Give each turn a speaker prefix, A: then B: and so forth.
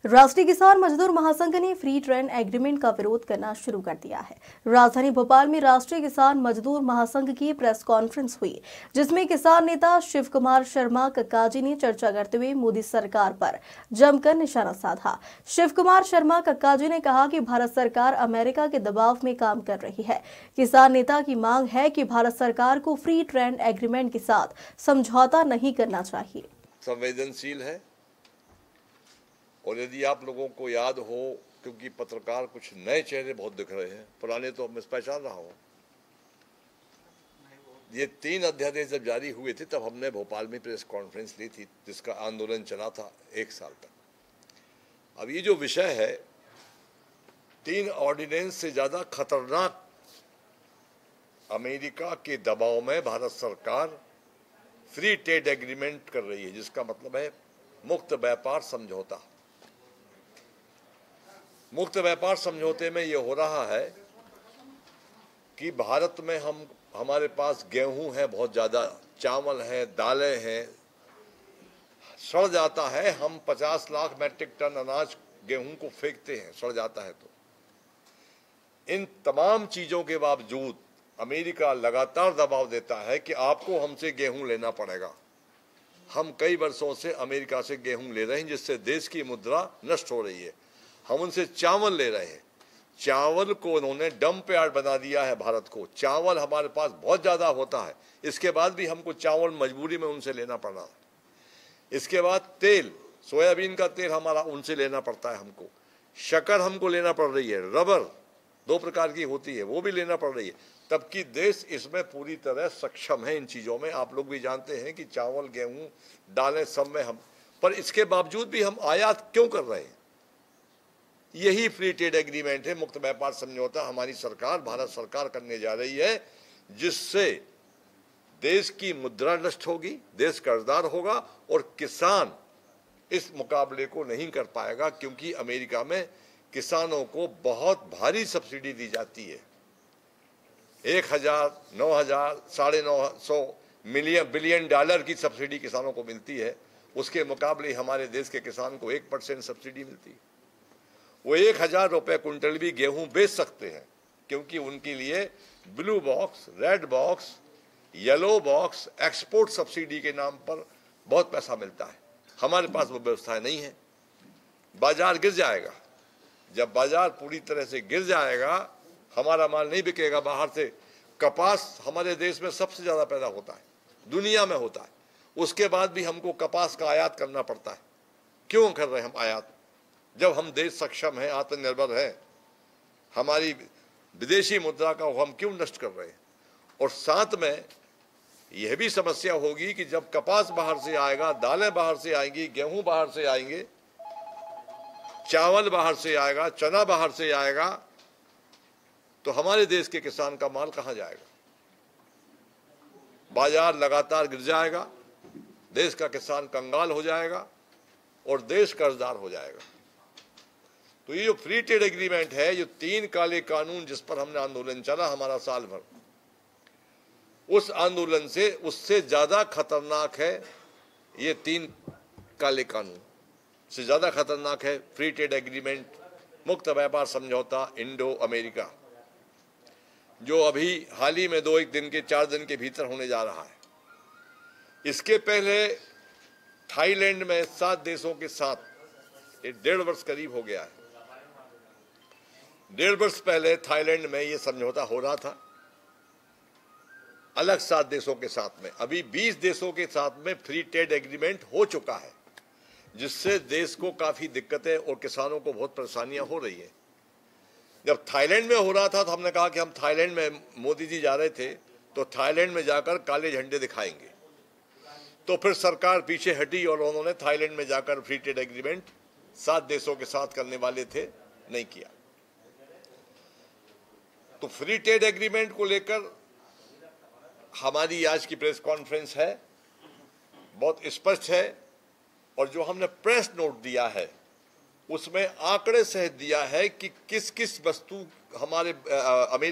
A: राष्ट्रीय किसान मजदूर महासंघ ने फ्री ट्रेड एग्रीमेंट का विरोध करना शुरू कर दिया है। राजधानी भोपाल में राष्ट्रीय किसान मजदूर महासंघ की प्रेस कॉन्फ्रेंस हुई, जिसमें किसान नेता शिव कुमार शर्मा कक्काजी ने चर्चा करते हुए मोदी सरकार पर जमकर निशाना साधा। शिव कुमार शर्मा कक्काजी ने कहा कि भारत सरकार अमेरिका के दबाव में काम कर रही है। किसान नेता की मांग है कि भारत सरकार को फ्री ट्रेड एग्रीमेंट के साथ समझौता नहीं करना चाहिए।
B: संवेदनशील है और यदि आप लोगों को याद हो, क्योंकि पत्रकार कुछ नए चेहरे बहुत दिख रहे हैं, पुराने तो मैं पहचान रहा हूँ। ये 3 अध्यादेश जब जारी हुए थे तब हमने भोपाल में प्रेस कॉन्फ्रेंस ली थी, जिसका आंदोलन चला था 1 साल तक। अब ये जो विषय है, 3 ऑर्डिनेंस से ज़्यादा खतरनाक अमेरिका के दबाव में भारत सरकार फ्री ट्रेड एग्रीमेंट कर रही है, जिसका मतलब है मुक्त व्यापार समझौता। मुक्त व्यापार समझौते में ये हो रहा है कि भारत में हमारे पास गेहूं है बहुत ज़्यादा, चावल है, दालें हैं, सड़ जाता है। हम 50 लाख मैट्रिक टन अनाज गेहूं को फेंकते हैं, सड़ जाता है। तो इन तमाम चीज़ों के बावजूद अमेरिका लगातार दबाव देता है कि आपको हमसे गेहूं लेना पड़ेगा। हम कई वर्षों से अमेरिका से गेहूं ले रहे हैं, जिससे देश की मुद्रा नष्ट हो रही है। हम उनसे चावल ले रहे हैं, चावल को उन्होंने डंप यार्ड बना दिया है भारत को। चावल हमारे पास बहुत ज़्यादा होता है, इसके बाद भी हमको चावल मजबूरी में उनसे लेना पड़ रहा है। इसके बाद तेल, सोयाबीन का तेल हमारा उनसे लेना पड़ता है हमको। शक्कर हमको लेना पड़ रही है, रबर 2 प्रकार की होती है वो भी लेना पड़ रही है। तबकि देश इसमें पूरी तरह सक्षम है इन चीज़ों में। आप लोग भी जानते हैं कि चावल, गेहूँ, दालें सब में हम, पर इसके बावजूद भी हम आयात क्यों कर रहे हैं? यही फ्री ट्रेड एग्रीमेंट है, मुक्त व्यापार समझौता हमारी सरकार, भारत सरकार करने जा रही है, जिससे देश की मुद्रा नष्ट होगी, देश कर्जदार होगा और किसान इस मुकाबले को नहीं कर पाएगा, क्योंकि अमेरिका में किसानों को बहुत भारी सब्सिडी दी जाती है। 1000, 9000, $950 बिलियन डॉलर की सब्सिडी किसानों को मिलती है। उसके मुकाबले हमारे देश के किसान को 1% सब्सिडी मिलती है। वो 1000 रुपये कुंटल भी गेहूं बेच सकते हैं, क्योंकि उनके लिए blue box, red box, yellow box, export subsidy के नाम पर बहुत पैसा मिलता है। हमारे पास वो व्यवस्था नहीं है। बाजार गिर जाएगा। जब बाजार पूरी तरह से गिर जाएगा, हमारा माल नहीं बिकेगा। बाहर से कपास हमारे देश में सबसे ज़्यादा पैदा होता है, दुनिया में होता है। उसके बाद भी हमको कपास का आयात करना पड़ता है। क्यों कर रहे हैं हम आयात, जब हम देश सक्षम है, आत्मनिर्भर है? हमारी विदेशी मुद्रा का हम क्यों नष्ट कर रहे हैं? और साथ में यह भी समस्या होगी कि जब कपास बाहर से आएगा, दालें बाहर से आएंगी, गेहूं बाहर से आएंगे, चावल बाहर से आएगा, चना बाहर से आएगा, तो हमारे देश के किसान का माल कहां जाएगा? बाजार लगातार गिर जाएगा, देश का किसान कंगाल हो जाएगा और देश कर्जदार हो जाएगा। तो ये जो फ्री ट्रेड एग्रीमेंट है, ये 3 काले कानून जिस पर हमने आंदोलन चला हमारा साल भर, उस आंदोलन से उससे ज्यादा खतरनाक है। ये 3 काले कानून से ज्यादा खतरनाक है फ्री ट्रेड एग्रीमेंट, मुक्त व्यापार समझौता इंडो अमेरिका, जो अभी हाल ही में 2 दिन के 4 दिन के भीतर होने जा रहा है। इसके पहले थाईलैंड में 7 देशों के साथ 1.5 वर्ष करीब हो गया है। 1.5 वर्ष पहले थाईलैंड में ये समझौता हो रहा था, अलग 7 देशों के साथ में। अभी 20 देशों के साथ में फ्री ट्रेड एग्रीमेंट हो चुका है, जिससे देश को काफी दिक्कतें और किसानों को बहुत परेशानियां हो रही है। जब थाईलैंड में हो रहा था तो हमने कहा कि हम थाईलैंड में, मोदी जी जा रहे थे तो थाईलैंड में जाकर काले झंडे दिखाएंगे। तो फिर सरकार पीछे हटी और उन्होंने थाईलैंड में जाकर फ्री ट्रेड एग्रीमेंट 7 देशों के साथ करने वाले थे, नहीं किया। तो फ्री ट्रेड एग्रीमेंट को लेकर हमारी आज की प्रेस कॉन्फ्रेंस है, बहुत स्पष्ट है। और जो हमने प्रेस नोट दिया है उसमें आंकड़े सहित दिया है कि किस किस वस्तु हमारे अमेरिका